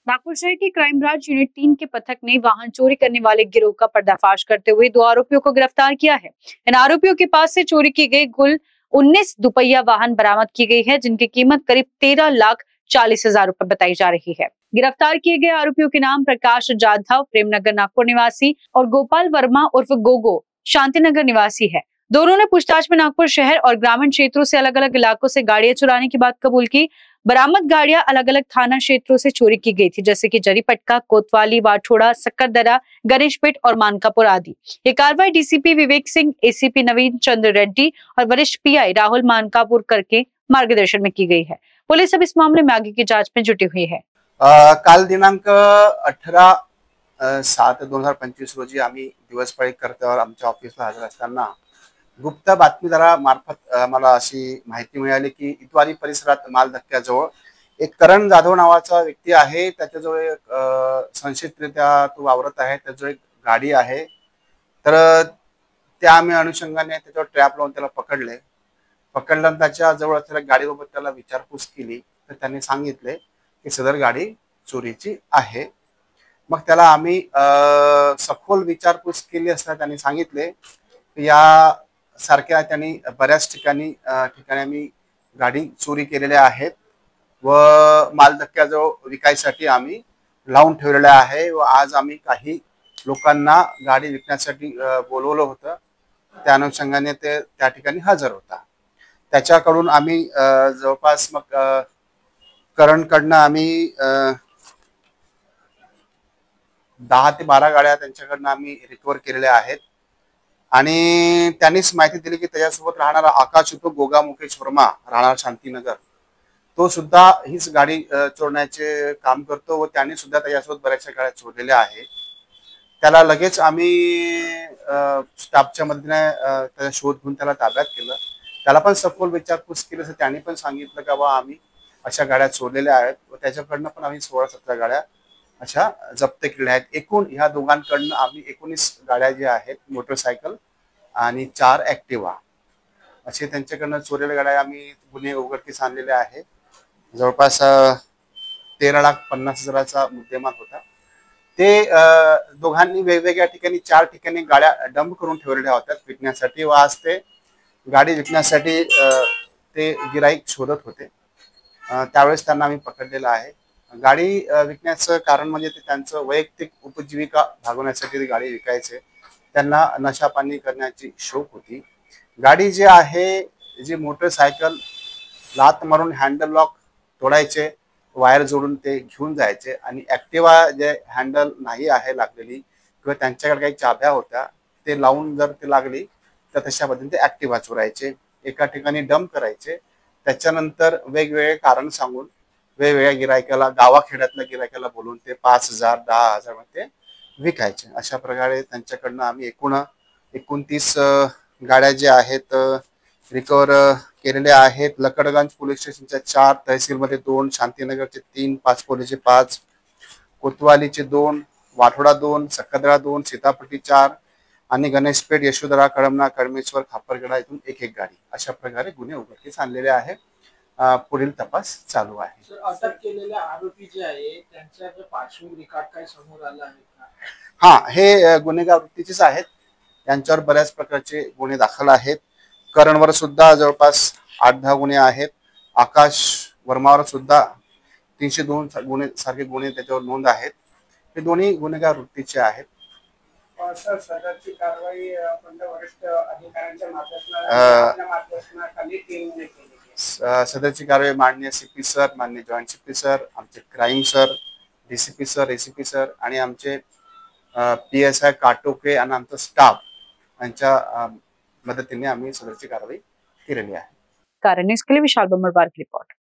नागपुर शहर की crime branch unit 3 के पथक ने वाहन चोरी करने वाले गिरोह का पर्दाफाश करते हुए 2 आरोपियों को गिरफ्तार किया है। इन आरोपियों के पास से चोरी की गई कुल 19 दुपहिया वाहन बरामद की गई है, जिनकी कीमत करीब 13,40,000 रुपए बताई जा रही है। गिरफ्तार किए गए आरोपियों के नाम प्रकाश जाधव प्रेमनगर नागपुर निवासी और गोपाल वर्मा उर्फ गोगो शांतिनगर निवासी है। दोनों ने पूछताछ में नागपुर शहर और ग्रामीण क्षेत्रों से अलग अलग इलाकों से गाड़ियां चुराने की बात कबूल की। बरामद गाड़ियां अलग अलग थाना क्षेत्रों से चोरी की गई थी, जैसे कि जरीपटका, कोतवाली, वाठोड़ा, सक्करदरा, गणेशपेट और मानकापुर आदि। ये कार्रवाई डीसीपी विवेक सिंह, एसीपी नवीन चंद्र रेड्डी और वरिष्ठ पीआई राहुल मानकापुर करके मार्गदर्शन में की गई है। पुलिस अब इस मामले में आगे की जांच में जुटी हुई है। काल दिनांक 18/7/2025 रोजी आम्ही दिवसपाळी कर्तव्यावर आमच्या ऑफिसला हजर असताना गुप्त बातमीदारामार्फत आम्हाला अशी माहिती मिळाली की इतवारी परिसरात माल धक्क्याजवळ एक करण जाधव नावाचा व्यक्ती आहे, त्याच्याजवळ एक संशयितरित्या तो वावरत आहे, त्याच्याजवळ एक गाडी आहे। तर त्या आम्ही अनुषंगाने त्याच्यावर ट्रॅप लावून त्याला पकडल्यानंतर त्याच्या जवळ असलेल्या गाडीबाबत त्याला विचारपूस केली, तर त्यांनी सांगितले की सदर गाडी चोरीची आहे। मग त्याला आम्ही सखोल विचारपूस केली असता त्यांनी सांगितले की या सारख्या त्यांनी बऱ्याच ठिकाणी आम्ही गाडी चोरी केलेल्या आहेत व माल धक्क्याजवळ विकायसाठी आम्ही लावून ठेवलेल्या आहे व आज आम्ही काही लोकांना गाडी विकण्यासाठी बोलवलं होतं, त्या अनुषंगाने ते त्या ठिकाणी हजर होता। त्याच्याकडून आम्ही जवळपास मग करणकडनं आम्ही 10 ते 12 गाड्या त्यांच्याकडनं आम्ही रिकव्हर केलेल्या आहेत आणि त्यांनीच माहिती दिली की त्याच्यासोबत राहणारा आकाश उर्फ गोगा मुकेश वर्मा राहणार शांतीनगर, तो सुद्धा हीच गाडी चोरण्याचे काम करतो व त्यांनी सुद्धा त्याच्यासोबत बऱ्याचशा गाड्या चोरलेल्या आहेत। त्याला लगेच आम्ही स्टाफच्या मदतीने त्याचा शोध घेऊन त्याला ताब्यात केलं। त्याला पण सखोल विचारपूस केली तर त्यांनी पण सांगितलं की बाबा आम्ही अशा गाड्या चोरलेल्या आहेत व त्याच्याकडनं पण आम्ही 16-17 गाड्या अशा जप्त केलेल्या आहेत। एकूण ह्या दोघांकडनं आम्ही 19 गाड्या ज्या आहेत, मोटरसायकल आणि 4 ऍक्टिव्हा असे त्यांच्याकडनं चोरलेल्या गाड्या आम्ही गुन्हे उघडकीस आणलेले आहे। जवळपास 13,50,000चा मुद्देमाल होता। ते दोघांनी वेगवेगळ्या ठिकाणी 4 ठिकाणी गाड्या डंप करून ठेवलेल्या होत्या विकण्यासाठी व आज ते गाडी विकण्यासाठी ते गिराईक शोधत होते। त्यावेळेस त्यांना आम्ही पकडलेलं आहे। गाडी विकण्याचं कारण म्हणजे ते त्यांचं वैयक्तिक उपजीविका भागवण्यासाठी गाडी विकायचे, त्यांना नशापानी करण्याची शौक होती। गाडी जी आहे, जी मोटरसायकल लात मारून हँडल लॉक तोडायचे, वायर जोडून ते घेऊन जायचे आणि ऍक्टिव्हा जे हँडल नाही आहे लागलेली किंवा त्यांच्याकडे काही चाब्या होत्या ते लावून जर ते लागली तर तशा पद्धतीने ते ऍक्टिव्हा चोरायचे, एका ठिकाणी डंप करायचे, त्याच्यानंतर वेगवेगळे कारण सांगून वेगवेगळ्या गिरायकाला, गावाखेड्यातल्या गिरायकाला बोलून ते 5,000 10,000 मध्ये विकायचे। अशा प्रकारे त्यांच्याकडनं आम्ही एकूण 29 गाड्या ज्या आहेत रिकव्हर केलेल्या आहेत। लकडगंज पोलीस स्टेशनच्या 4, तहसीलमध्ये 2, शांतीनगरचे 3, पाचपोलीचे 5, कोतवालीचे 2, वाठोडा 2, सक्करदरा 2, सीतापट्टी 4 आणि गणेशपेठ, यशोधरा, कळमना, कळमेश्वर, खापरगडा इथून एक गाडी अशा प्रकारे गुन्हे उघडकीस आणलेले आहे। पुढील तपास चालू आहे। अटक केलेल्या आरोपी जे आहे त्यांचा पार्श्वभूमी रेकॉर्ड काय समोर आला आहे का? हा, हे गुन्हेगार वृत्तीचेच आहेत, त्यांच्यावर बऱ्याच प्रकारचे गुन्हे दाखल आहेत। करणवर सुद्धा जवळपास 8-10 गुन्हे आहेत। आकाश वर्मावर सुद्धा 302 गुन्हे सारखे गुन्हे त्याच्यावर नोंद आहेत। हे दोन्ही गुन्हेगार वृत्तीचे आहेत। सर, सदरची कारवाई वरिष्ठ अधिकाऱ्यांच्या मार्गदर्शनाखाली टीमने केली। सदरची कारवाई माननीय सीपी सर, माननीय जॉईंट सीपी सर, आमचे crime sir, DCP sir, ACP sir आणि आमचे PSI काटोके आणि आमचा स्टाफ यांच्या मदतीने आम्ही सदरची कारवाई केलेली आहे। कारण न्यूज के लिए विशाल बमरवार की रिपोर्ट।